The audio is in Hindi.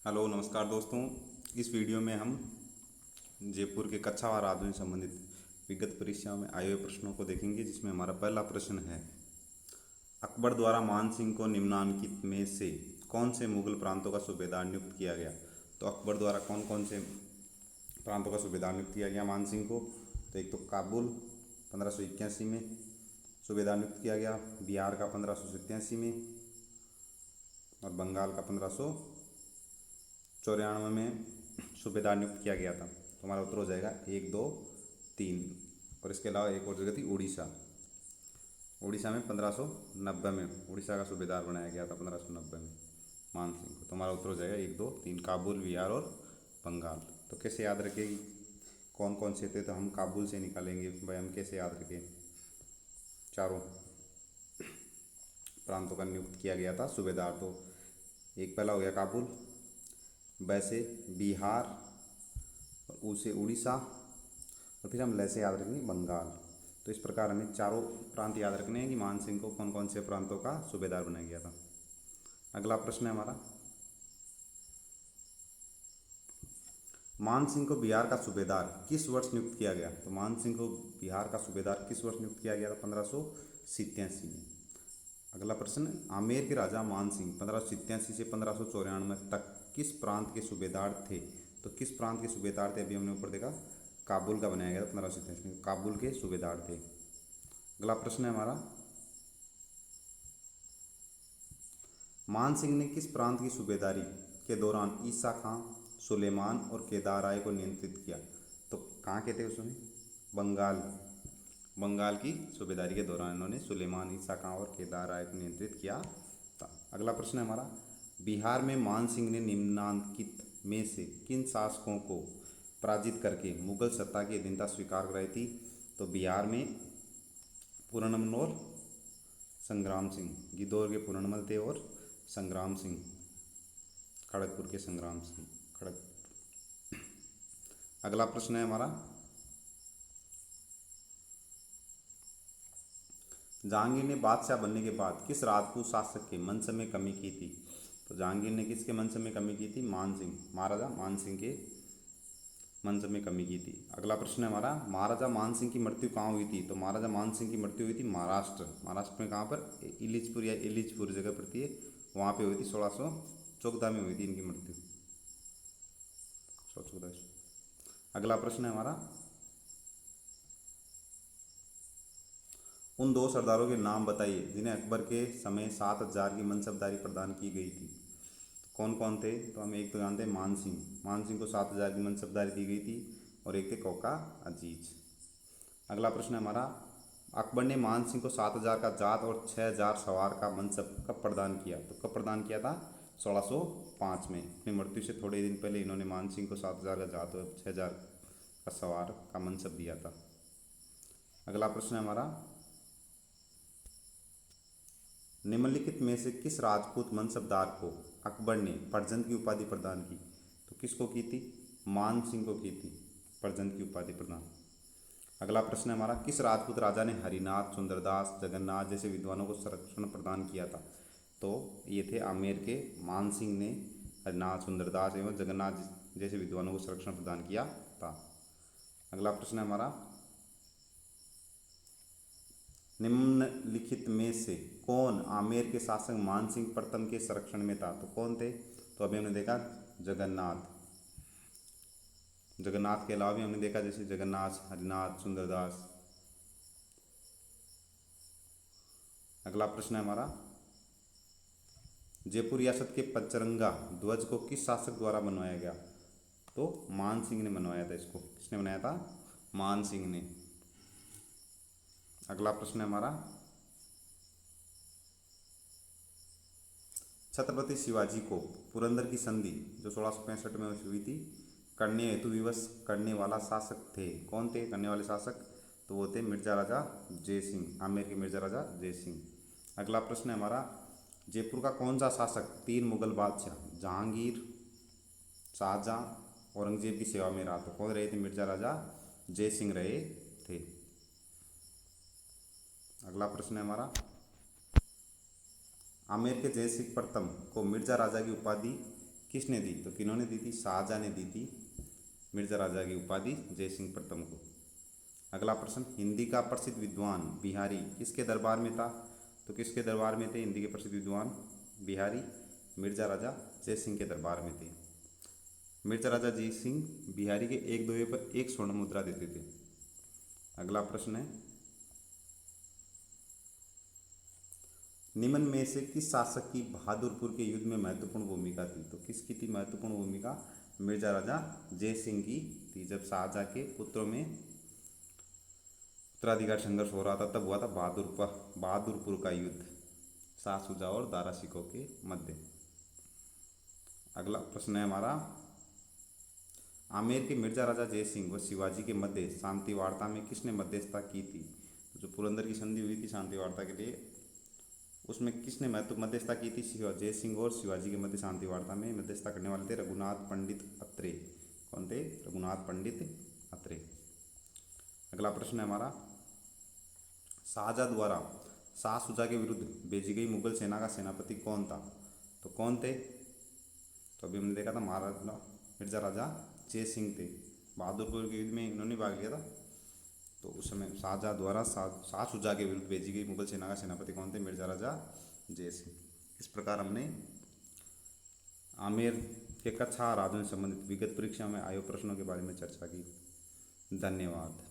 हेलो नमस्कार दोस्तों। इस वीडियो में हम जयपुर के कच्छा व राजधानी से संबंधित विगत परीक्षाओं में आए हुए प्रश्नों को देखेंगे, जिसमें हमारा पहला प्रश्न है, अकबर द्वारा मानसिंह को निम्नलिखित में से कौन से मुगल प्रांतों का सूबेदार नियुक्त किया गया। तो अकबर द्वारा कौन कौन से प्रांतों का सूबेदार नियुक्त किया गया मानसिंह को। तो एक तो काबुल 1581 में सूबेदार नियुक्त किया गया, बिहार का 1587 में और बंगाल का 1594 में सूबेदार नियुक्त किया गया था। तो हमारा उत्तर हो जाएगा 1, 2, 3। और इसके अलावा एक और जगह थी उड़ीसा। उड़ीसा में 1590 में उड़ीसा का सूबेदार बनाया गया था 1590 में मानसिंह को। तो हमारा उत्तर हो जाएगा 1, 2, 3 काबुल, बिहार और बंगाल। तो कैसे याद रखेगी कौन कौन से थे, तो हम काबुल से निकालेंगे भाई। हम कैसे याद रखें, चारों प्रांतों का नियुक्त किया गया था सूबेदार। तो एक पहला हो गया काबुल, वैसे बिहार और उसे उड़ीसा, और फिर हम लैसे याद रखेंगे बंगाल। तो इस प्रकार हमें चारों प्रांत याद रखने हैं कि मानसिंह को कौन कौन से प्रांतों का सूबेदार बनाया गया था। अगला प्रश्न है हमारा, मानसिंह को बिहार का सूबेदार किस वर्ष नियुक्त किया गया। तो मानसिंह को बिहार का सूबेदार किस वर्ष नियुक्त किया गया था, 1587 में। अगला प्रश्न, आमेर के राजा मानसिंह 1587 से 1594 तक किस प्रांत के सूबेदार थे। तो किस प्रांत के सूबेदार थे, अभी हमने ऊपर देखा काबुल का बनाया गया था 1587 में, काबुल के सूबेदार थे। अगला प्रश्न है हमारा, मानसिंह ने किस प्रांत की सूबेदारी के दौरान ईसा खां, सुलेमान और केदार राय को नियंत्रित किया। तो कहाँ के थे उसमें, बंगाल। बंगाल की सूबेदारी के दौरान इन्होंने सुलेमान, ईसा खां और केदार राय को नियंत्रित किया था। अगला प्रश्न है हमारा, बिहार में मानसिंह ने निम्नांकित में से किन शासकों को पराजित करके मुगल सत्ता की अधीनता स्वीकार कराई थी। तो बिहार में पूर्णमल और संग्राम सिंह, गिदौर के पूर्णमल थे और संग्राम सिंह, खड़गपुर के संग्राम सिंह, खड़गपुर। अगला प्रश्न है हमारा, जहांगीर ने बादशाह बनने के बाद किस राजपूत शासक के मनसब में कमी की थी। तो जहांगीर ने किसके मनसब में कमी की थी, मानसिंह, महाराजा मानसिंह के मनसब में कमी की थी। अगला प्रश्न है हमारा, महाराजा मानसिंह की मृत्यु कहाँ हुई थी। तो महाराजा मानसिंह की मृत्यु हुई थी महाराष्ट्र। महाराष्ट्र में कहाँ पर, इलिचपुर या इलिचपुर जगह पड़ती है, वहाँ पे हुई थी। 1614 में हुई थी इनकी मृत्यु, 1614। अगला प्रश्न है हमारा, उन दो सरदारों के नाम बताइए जिन्हें अकबर के समय 7000 की मनसबदारी प्रदान की गई थी। तो कौन कौन थे, तो हम एक तो जानते हैं मानसिंह। मानसिंह को 7000 की मनसबदारी दी गई थी, और एक थे कोका अजीज। अगला प्रश्न है हमारा, अकबर ने मानसिंह को 7000 का जात और 6000 सवार का मनसब कब प्रदान किया। तो कब प्रदान किया था, 1605 में। अपनी मृत्यु से थोड़े दिन पहले इन्होंने मानसिंह को 7000 का जात और 6000 का सवार का मनसब दिया था। अगला प्रश्न है हमारा, निम्नलिखित में से किस राजपूत मनसबदार को अकबर ने परजंत की उपाधि प्रदान की। तो किसको की थी, मान सिंह को की थी परजंत की उपाधि प्रदान। अगला प्रश्न है हमारा, किस राजपूत राजा ने हरिनाथ, सुंदरदास, जगन्नाथ जैसे विद्वानों को संरक्षण प्रदान किया था। तो ये थे आमेर के मान सिंह ने हरिनाथ, सुंदरदास एवं जगन्नाथ जैसे विद्वानों को संरक्षण प्रदान किया था। अगला प्रश्न है हमारा, निम्नलिखित में से कौन आमेर के शासक मानसिंह प्रथम के संरक्षण में था। तो कौन थे, तो अभी हमने देखा जगन्नाथ। जगन्नाथ के अलावा भी हमने देखा जैसे जगन्नाथ, हरिनाथ, सुंदरदास। अगला प्रश्न है हमारा, जयपुर रियासत के पचरंगा ध्वज को किस शासक द्वारा बनवाया गया। तो मान सिंह ने बनवाया था। इसको किसने बनाया था, मान सिंह ने। अगला प्रश्न है हमारा, छत्रपति शिवाजी को पुरंदर की संधि जो 1665 में हुई थी करने हेतु विवश करने वाला शासक थे। कौन थे करने वाले शासक, तो वो थे मिर्जा राजा जय सिंह, आमेर के मिर्जा राजा जय सिंह। अगला प्रश्न है हमारा, जयपुर का कौन सा शासक 3 मुगल बादशाह जहांगीर, शाहजहां, औरंगजेब की सेवा में रहा। तो कौन रहे थे, मिर्जा राजा जय सिंह रहे थे। अगला प्रश्न है हमारा, आमेर के जय सिंह प्रथम को मिर्जा राजा की उपाधि किसने दी? तो किन्होंने दी थी? शाहजहाँ ने दी थी मिर्जा राजा की उपाधि जय सिंह प्रथम को। अगला प्रश्न, हिंदी का प्रसिद्ध विद्वान बिहारी किसके दरबार में था? तो किसके दरबार में थे हिंदी के प्रसिद्ध विद्वान बिहारी? मिर्जा राजा जय सिंह के दरबार में थे। मिर्जा राजा जय सिंह बिहारी के एक दोहे पर एक स्वर्ण मुद्रा देते थे। अगला प्रश्न है, निम्न में से किस शासक की बहादुरपुर के युद्ध में महत्वपूर्ण भूमिका थी? तो किसकी थी महत्वपूर्ण भूमिका? मिर्जा राजा जय सिंह की थी। जब शाहजहाँ के पुत्रों में उत्तराधिकार संघर्ष हो रहा था तब हुआ था बहादुरपुर का युद्ध, शाह शुजा और दारा सिकोह के मध्य। अगला प्रश्न है हमारा, आमेर के मिर्जा राजा जय सिंह व शिवाजी के मध्य शांति वार्ता में किसने मध्यस्थता की थी? तो जो पुरंदर की संधि हुई थी शांति वार्ता के लिए, उसमें किसने मध्यस्थता की थी? जय सिंह और शिवाजी के मध्य शांति वार्ता में मध्यस्थता करने वाले थे रघुनाथ पंडित अत्रे। कौन थे? रघुनाथ पंडित अत्रे। अगला प्रश्न है हमारा, शाहजहाँ द्वारा शाह शुजा के विरुद्ध भेजी गई मुगल सेना का सेनापति कौन था? तो कौन थे? तो अभी हमने देखा था महाराजा मिर्जा राजा जय सिंह थे। बहादुरपुर के युद्ध में इन्होंने भाग लिया था। तो उस समय शाहजहाँ द्वारा शाह शुजा के विरुद्ध भेजी गई मुगल सेना का सेनापति कौन थे? मिर्जा राजा जय सिंह। इस प्रकार हमने आमेर के कच्छा राज्यों से संबंधित विगत परीक्षा में आए प्रश्नों के बारे में चर्चा की। धन्यवाद।